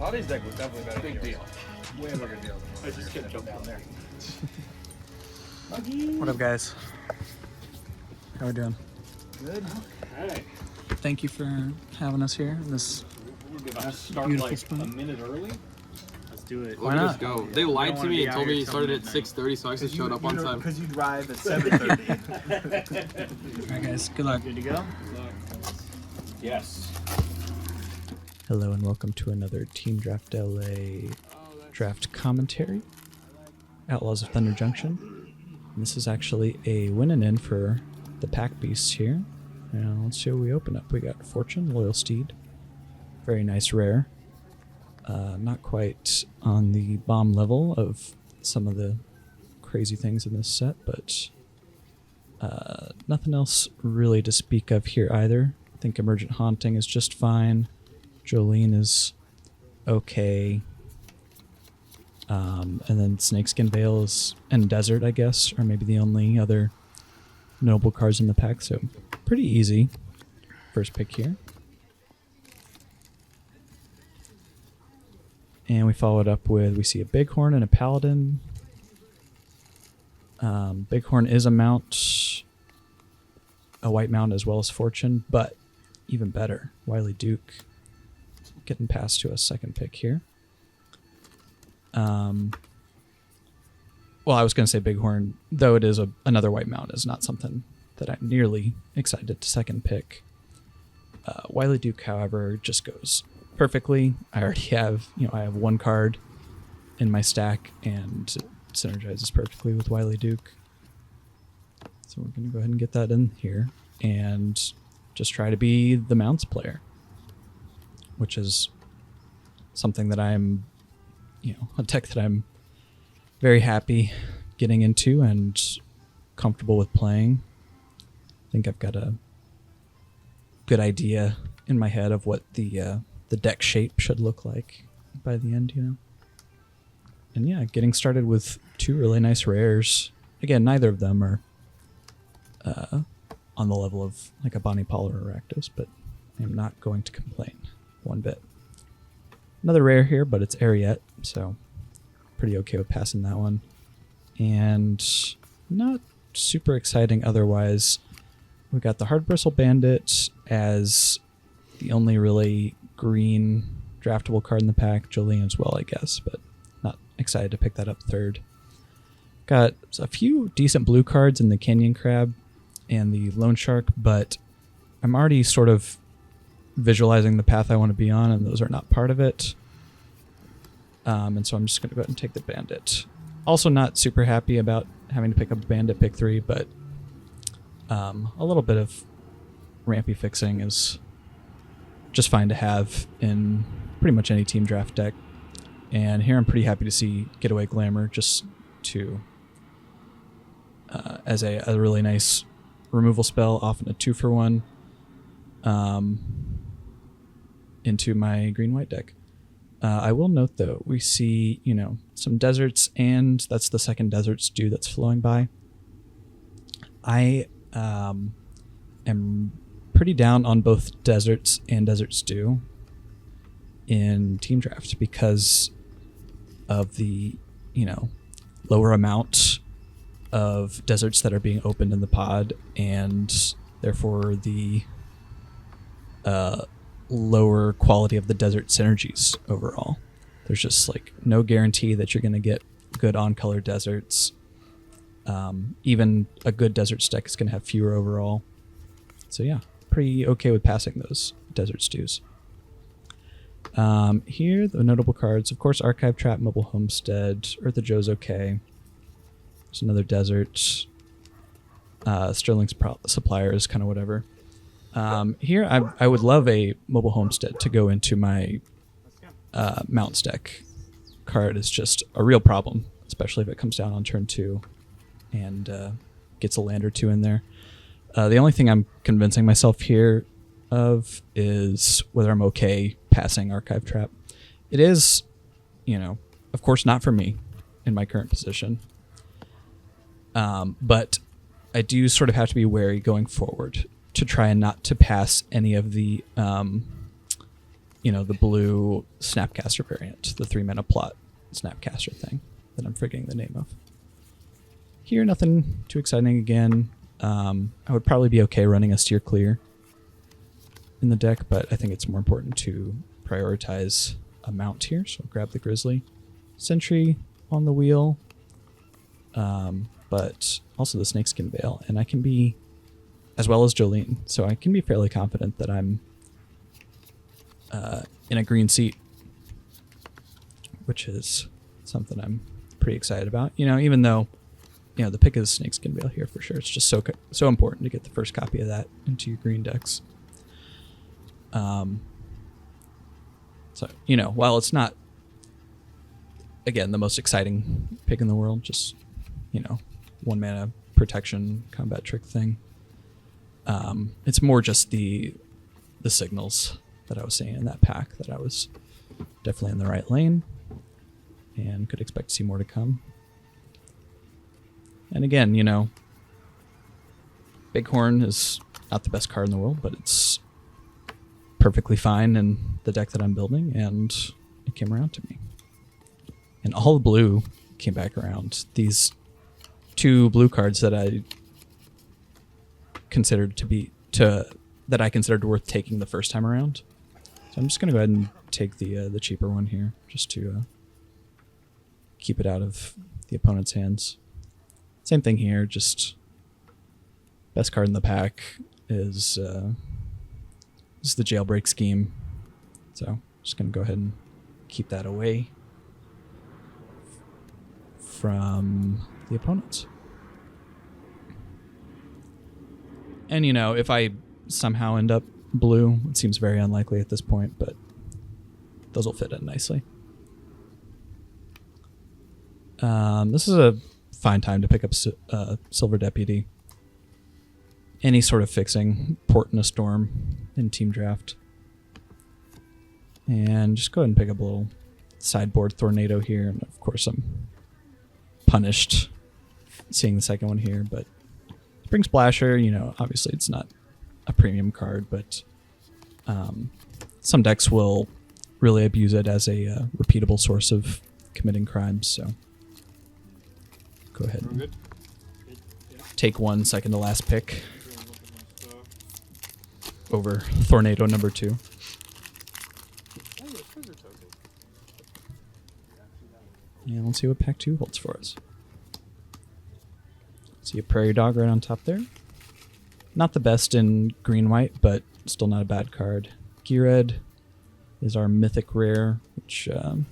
Body's deck was definitely better. Big deal. Way bigger deal. I just gonna jump down there. What up, guys? How we doing? Good. Okay. Thank you for having us here in this We're gonna start beautiful like spot. a minute early. Let's do it. Why Look at not? us go. They lied to wanna me be and out told me here it started till at midnight. 6:30, so I actually showed up on time. Because you drive at 7:30. All right, guys. Good luck. Good to go? Yes. Hello and welcome to another Team Draft LA draft commentary. Outlaws of Thunder Junction. And this is actually a win and in for the Packbeasts here. Now let's see what we open up. We got Fortune, Loyal Steed. Very nice rare. Not quite on the bomb level of some of the crazy things in this set, but nothing else really to speak of here either. I think Emergent Haunting is just fine. Jolene is okay. And then Snakeskin Veil is, and Desert, I guess, are maybe the only other notable cards in the pack, so pretty easy. First pick here. And we follow it up with, we see a Bighorn and a Paladin. Bighorn is a mount, a white mount as well as Fortune, but even better, Wily Duke getting passed to a second pick here. Well, I was going to say Bighorn, though it is another white mount, is not something that I'm nearly excited to second pick. Wily Duke, however, just goes perfectly. I already have, I have one card in my stack, and it synergizes perfectly with Wily Duke. So we're going to go ahead and get that in here, and just try to be the mounts player, which is something that I'm, a deck that I'm very happy getting into and comfortable with playing. I think I've got a good idea in my head of what the deck shape should look like by the end, And yeah, getting started with two really nice rares. Again, neither of them are on the level of like a Bonnie Polar or Rakdos, but I'm not going to complain one bit. Another rare here, but it's Ariette, so pretty okay with passing that one. And not super exciting otherwise. We got the Hard Bristle Bandit as the only really green draftable card in the pack. Jolene as well, I guess, but not excited to pick that up third. Got a few decent blue cards in the Canyon Crab and the Loan Shark, but I'm already sort of visualizing the path I want to be on, and those are not part of it. And so I'm just going to go ahead and take the Bandit. Also not super happy about having to pick up a Bandit pick 3, but a little bit of rampy fixing is just fine to have in pretty much any team draft deck. And here I'm pretty happy to see Getaway Glamour just to as a really nice removal spell, often a 2-for-1 into my green-white deck. I will note, though, we see, some deserts, and that's the second desert stew that's flowing by. I am pretty down on both deserts and desert stew in team draft because of the, lower amount of deserts that are being opened in the pod, and therefore the lower quality of the desert synergies overall. There's just like no guarantee that you're going to get good on-color deserts. Even a good desert stack is going to have fewer overall. So yeah, pretty okay with passing those desert stews. Here, the notable cards, of course, Archive Trap, Mobile Homestead, Eartha Joe's okay. There's another desert. Sterling Supplier is kind of whatever. Here, I would love a Mobile Homestead to go into my Mounts deck. Card is just a real problem, especially if it comes down on turn 2 and gets a land or 2 in there. The only thing I'm convincing myself here of is whether I'm okay passing Archive Trap. It is, of course not for me in my current position. But I do sort of have to be wary going forward to try and not to pass any of the you know, the blue Snapcaster variant, the 3-mana plot Snapcaster thing that I'm forgetting the name of. Here, nothing too exciting again. I would probably be okay running a Steer Clear in the deck, but I think it's more important to prioritize a mount here, so I'll grab the Grizzly. Sentry on the wheel, but also the Snakeskin Veil, and I can be, as well as Jolene, so I can be fairly confident that I'm in a green seat, which is something I'm pretty excited about. You know, even though, you know, the pick is Snakeskin Veil here for sure. It's just so important to get the first copy of that into your green decks. So, you know, while it's not, again, the most exciting pick in the world, just, you know, 1-mana protection combat trick thing, it's more just the signals that I was seeing in that pack that I was definitely in the right lane and could expect to see more to come. And again, you know, Bighorn is not the best card in the world, but it's perfectly fine in the deck that I'm building, and it came around to me. And all the blue came back around. These 2 blue cards that I considered worth taking the first time around. So I'm just going to go ahead and take the cheaper one here, just to keep it out of the opponent's hands. Same thing here, just best card in the pack is the Jailbreak Scheme. So just going to go ahead and keep that away from the opponents. And, you know, if I somehow end up blue, it seems very unlikely at this point, but those will fit in nicely. This is a fine time to pick up Silver Deputy. Any sort of fixing, Port in a Storm in Team Draft. And just go ahead and pick up a little sideboard Tornado here. And of course I'm punished seeing the second one here, but Spring Splasher, you know, obviously it's not a premium card, but some decks will really abuse it as a repeatable source of committing crimes, so go ahead and take 1 second to last pick over Tornado number 2. Yeah, let's see what pack 2 holds for us. See a Prairie Dog right on top there. Not the best in green-white, but still not a bad card. Geared is our mythic rare, which, you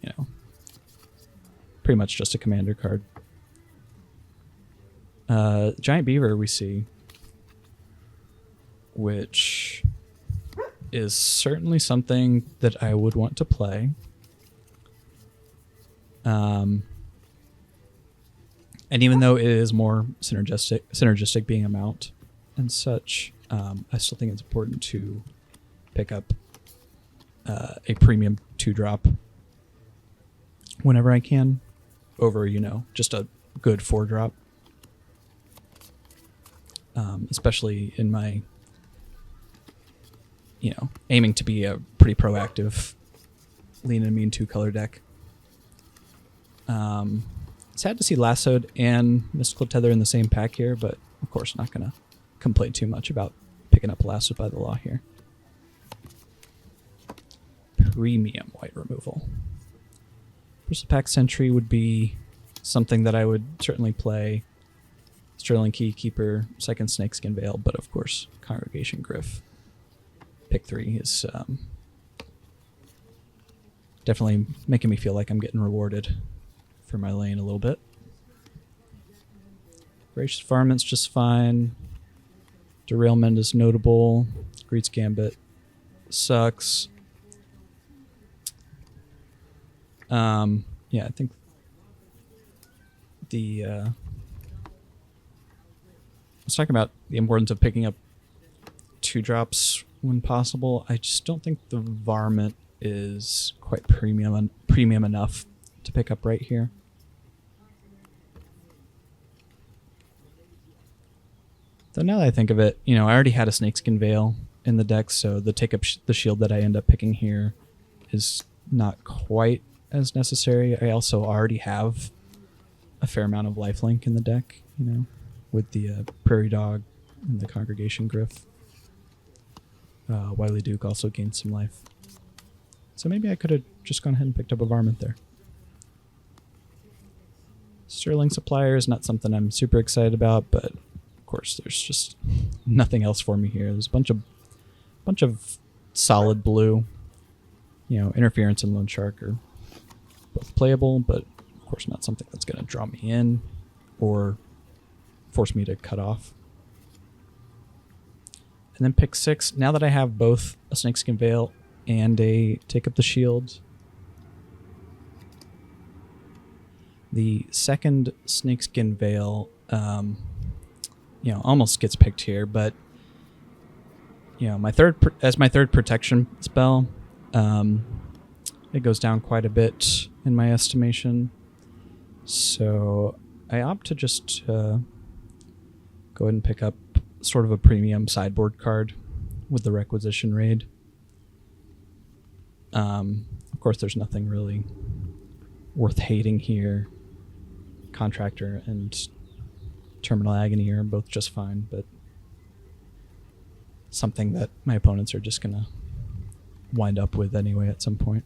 know, pretty much just a commander card. Giant Beaver we see, which is certainly something that I would want to play. And even though it is more synergistic being a mount and such, I still think it's important to pick up a premium 2-drop whenever I can over, you know, just a good 4-drop. Especially in my, you know, aiming to be a pretty proactive lean and mean 2-color deck. Sad to see Lassoed and Mystical Tether in the same pack here, but of course not going to complain too much about picking up Lassoed by the Law here. Premium white removal. Bristol Pack Sentry would be something that I would certainly play. Sterling Key Keeper, second Snakeskin Veil, but of course Congregation Gryff. Pick 3 is definitely making me feel like I'm getting rewarded for my lane a little bit. Gracious Varmint's just fine. Derailment is notable. Greed's Gambit sucks. Yeah, I think I was talking about the importance of picking up 2-drops when possible. I just don't think the Varmint is quite premium enough to pick up right here. Though now that I think of it, you know, I already had a Snakeskin Veil in the deck, so the take up the shield that I end up picking here is not quite as necessary. I also already have a fair amount of lifelink in the deck, with the Prairie Dog and the Congregation Griff. Wily Duke also gained some life. So maybe I could have just gone ahead and picked up a Varmint there. Sterling Supplier is not something I'm super excited about, but of course there's just nothing else for me here. There's a bunch of solid blue. Interference and Loan Shark are both playable, but of course not something that's going to draw me in or force me to cut off. And then pick 6. Now that I have both a Snakeskin Veil and a Take Up the Shield, the second Snakeskin Veil, almost gets picked here, but my third protection spell, it goes down quite a bit in my estimation. So I opt to just go ahead and pick up sort of a premium sideboard card with the Requisition Raid. Of course, there's nothing really worth hating here. Contractor and Terminal Agony are both just fine, but something that my opponents are just going to wind up with anyway at some point.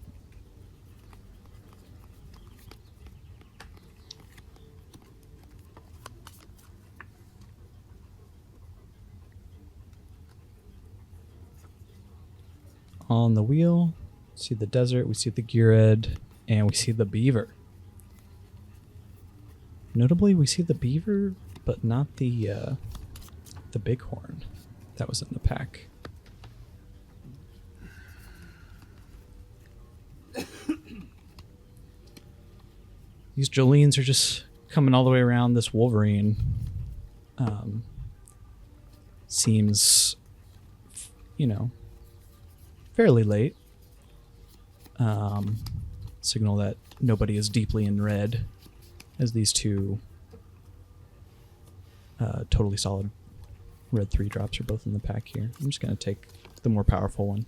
On the wheel, see the desert, we see the Geared, and we see the beaver. Notably, we see the beaver, but not the bighorn that was in the pack. These Jolenes are just coming all the way around. This Wolverine seems, fairly late. Signal that nobody is deeply in red, as these two totally solid red 3-drops are both in the pack here. I'm just going to take the more powerful one.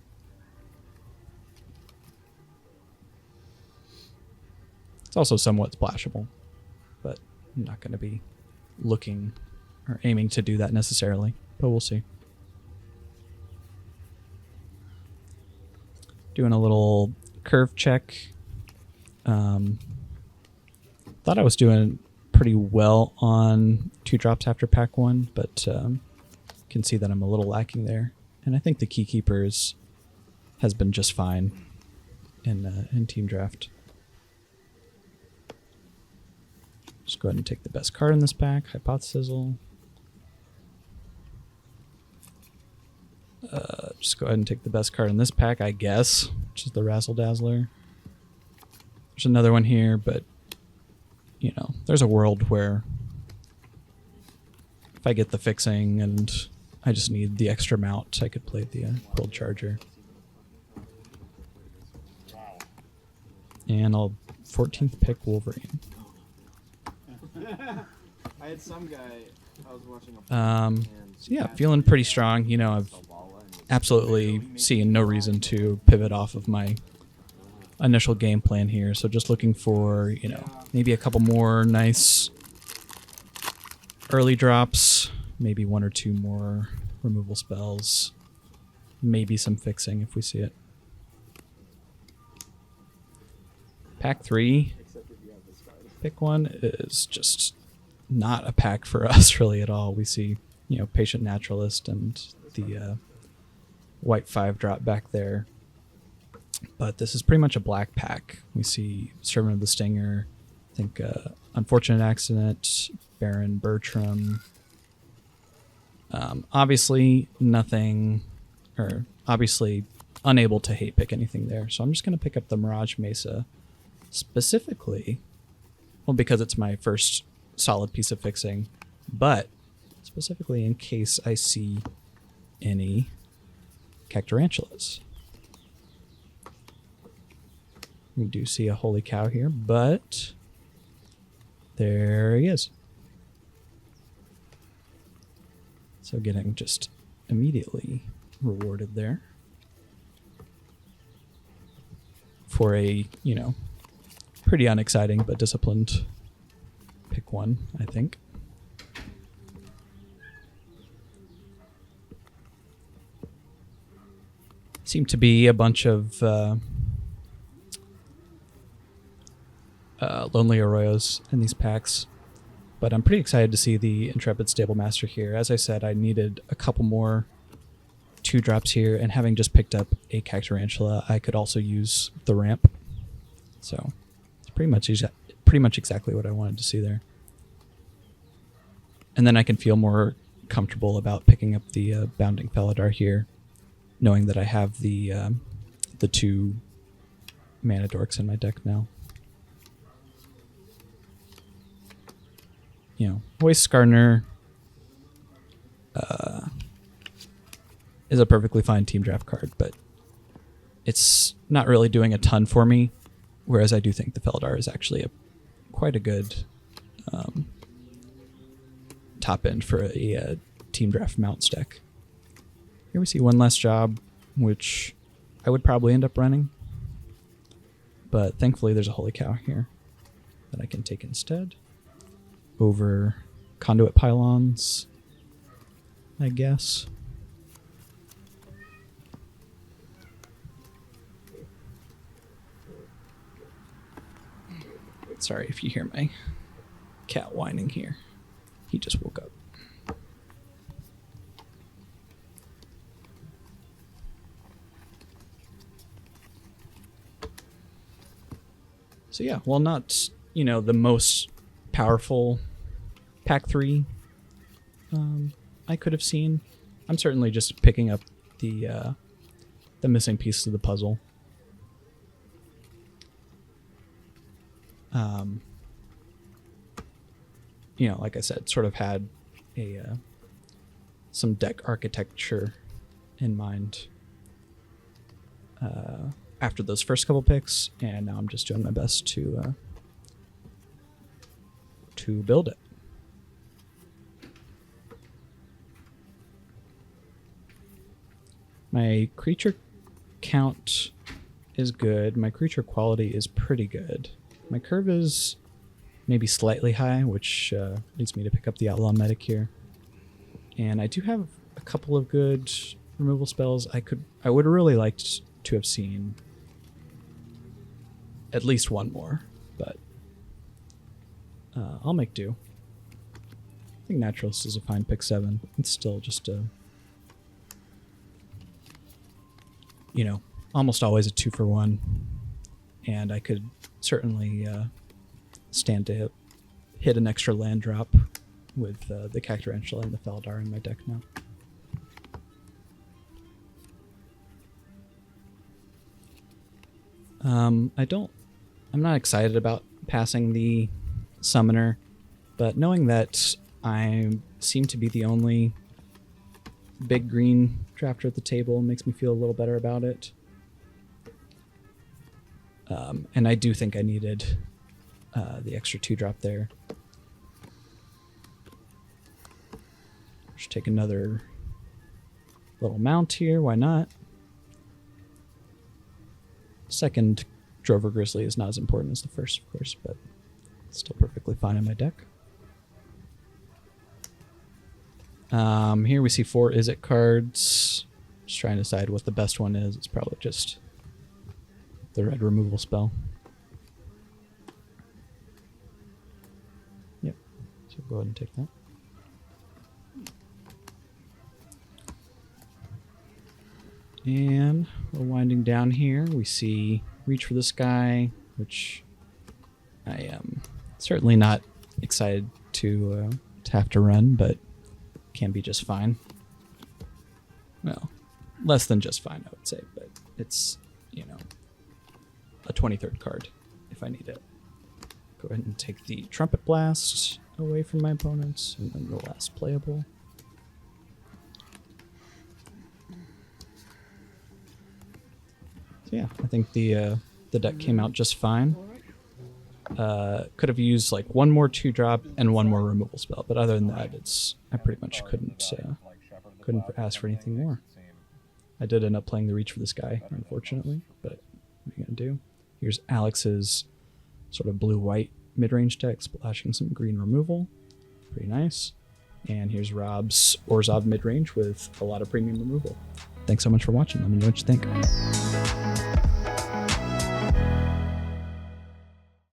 It's also somewhat splashable, but I'm not going to be looking or aiming to do that necessarily, but we'll see. Doing a little curve check. Thought I was doing pretty well on 2-drops after pack 1, but can see that I'm a little lacking there. And I think the Keykeepers has been just fine in team draft. Just go ahead and take the best card in this pack, Hypothesizzle. Just go ahead and take the best card in this pack, I guess, which is the Razzle Dazzler. There's another one here, but, there's a world where if I get the fixing and I just need the extra mount, I could play the World Charger. And I'll 14th pick Wolverine. I had some guy I was watching So yeah, feeling pretty strong. I've absolutely seeing no reason to pivot off of my initial game plan here. So just looking for, maybe a couple more nice early drops, maybe 1 or 2 more removal spells, maybe some fixing if we see it. Pack 3, pick 1 is just not a pack for us really at all. We see, Patient Naturalist and the white 5-drop back there. But this is pretty much a black pack. We see Servant of the Stinger, I think Unfortunate Accident, Baron Bertram. Obviously unable to hate pick anything there. So I'm just going to pick up the Mirage Mesa specifically, because it's my first solid piece of fixing, but specifically in case I see any Cactarantulas. We do see a Holy Cow here, but there he is. So getting just immediately rewarded there. For a, you know, pretty unexciting but disciplined pick 1, I think. Seem to be a bunch of Lonely Arroyos in these packs, but I'm pretty excited to see the Intrepid Stable Master here. As I said, I needed a couple more 2-drops here, and having just picked up a Cactarantula, I could also use the ramp. So it's pretty much exactly what I wanted to see there. And then I can feel more comfortable about picking up the Bounding Felidar here, knowing that I have the 2 Mana Dorks in my deck now. You know, Voice Gardener is a perfectly fine team draft card, but it's not really doing a ton for me, whereas I do think the Felidar is actually quite a good top end for a team draft mounts deck. Here we see One Last Job, which I would probably end up running, but thankfully there's a Holy Cow here that I can take instead over Conduit Pylons, I guess. Sorry if you hear my cat whining here. He just woke up. So yeah, while not, you know, the most powerful pack 3 I could have seen, I'm certainly just picking up the missing pieces of the puzzle. You know, like I said, sort of had some deck architecture in mind after those first couple picks, and now I'm just doing my best to build it. My creature count is good. My creature quality is pretty good. My curve is maybe slightly high, which leads me to pick up the Outlaw Medic here. And I do have a couple of good removal spells. I would really like to have seen at least one more, but I'll make do. I think Naturalist is a fine pick 7. It's still just a, you know, almost always a 2-for-1, and I could certainly stand to hit an extra land drop with the Cactarantula and the Felidar in my deck now. I'm not excited about passing the Summoner, but knowing that I seem to be the only big green drafter at the table makes me feel a little better about it. And I do think I needed the extra 2-drop there. Just take another little mount here, why not? Second Drover Grizzly is not as important as the first, of course, but it's still perfectly fine in my deck. Here we see 4 Is It cards. Just trying to decide what the best one is. It's probably just the red removal spell. Yep, so go ahead and take that. And we're winding down here. We see Reach for the Sky, which I am certainly not excited to have to run, but can be just fine. Well, less than just fine, I would say, but it's, you know, a 23rd card if I need it. Go ahead and take the Trumpet Blast away from my opponents, and then the last playable. So yeah, I think the deck came out just fine. Could have used like one more 2-drop and one more removal spell, but other than that, I pretty much couldn't ask for anything more. I did end up playing the reach for this guy, unfortunately, but what are you going to do? Here's Alex's sort of blue-white mid-range deck, splashing some green removal. Pretty nice. And here's Rob's Orzhov mid-range with a lot of premium removal. Thanks so much for watching. Let me know what you think.